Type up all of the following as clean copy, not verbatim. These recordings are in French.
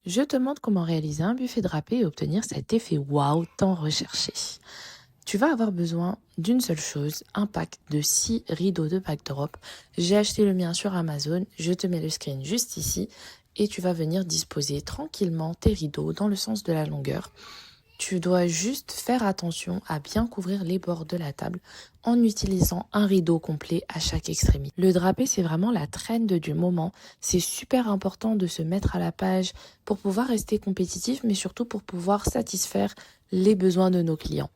Je te montre comment réaliser un buffet drapé et obtenir cet effet waouh tant recherché. Tu vas avoir besoin d'une seule chose, un pack de 6 rideaux de backdrop. J'ai acheté le mien sur Amazon, je te mets le screen juste ici et tu vas venir disposer tranquillement tes rideaux dans le sens de la longueur. Tu dois juste faire attention à bien couvrir les bords de la table en utilisant un rideau complet à chaque extrémité. Le drapé, c'est vraiment la trend du moment. C'est super important de se mettre à la page pour pouvoir rester compétitif, mais surtout pour pouvoir satisfaire les besoins de nos clients.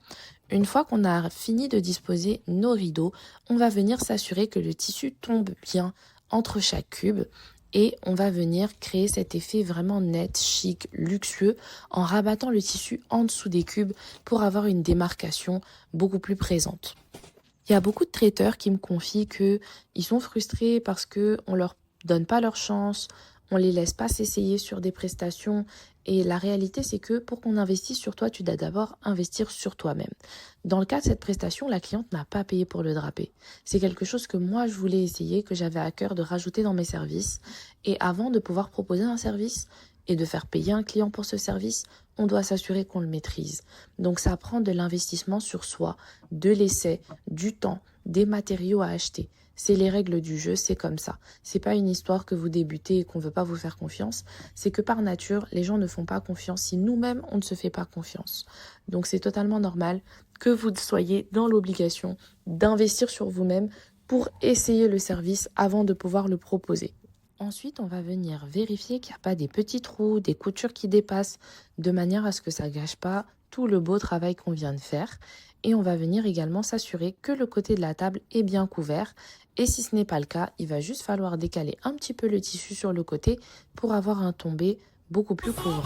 Une fois qu'on a fini de disposer nos rideaux, on va venir s'assurer que le tissu tombe bien entre chaque cube et on va venir créer cet effet vraiment net, chic, luxueux en rabattant le tissu en dessous des cubes pour avoir une démarcation beaucoup plus présente. Il y a beaucoup de traiteurs qui me confient qu'ils sont frustrés parce qu'on leur donne pas leur chance, on les laisse pas s'essayer sur des prestations. Et la réalité, c'est que pour qu'on investisse sur toi, tu dois d'abord investir sur toi-même. Dans le cas de cette prestation, la cliente n'a pas payé pour le drapé. C'est quelque chose que moi, je voulais essayer, que j'avais à cœur de rajouter dans mes services. Et avant de pouvoir proposer un service et de faire payer un client pour ce service, on doit s'assurer qu'on le maîtrise. Donc ça prend de l'investissement sur soi, de l'essai, du temps, des matériaux à acheter. C'est les règles du jeu, c'est comme ça. C'est pas une histoire que vous débutez et qu'on veut pas vous faire confiance. C'est que par nature, les gens ne font pas confiance si nous-mêmes, on ne se fait pas confiance. Donc c'est totalement normal que vous soyez dans l'obligation d'investir sur vous-même pour essayer le service avant de pouvoir le proposer. Ensuite, on va venir vérifier qu'il n'y a pas des petits trous, des coutures qui dépassent, de manière à ce que ça ne gâche pas tout le beau travail qu'on vient de faire. Et on va venir également s'assurer que le côté de la table est bien couvert. Et si ce n'est pas le cas, il va juste falloir décaler un petit peu le tissu sur le côté pour avoir un tombé beaucoup plus couvrant.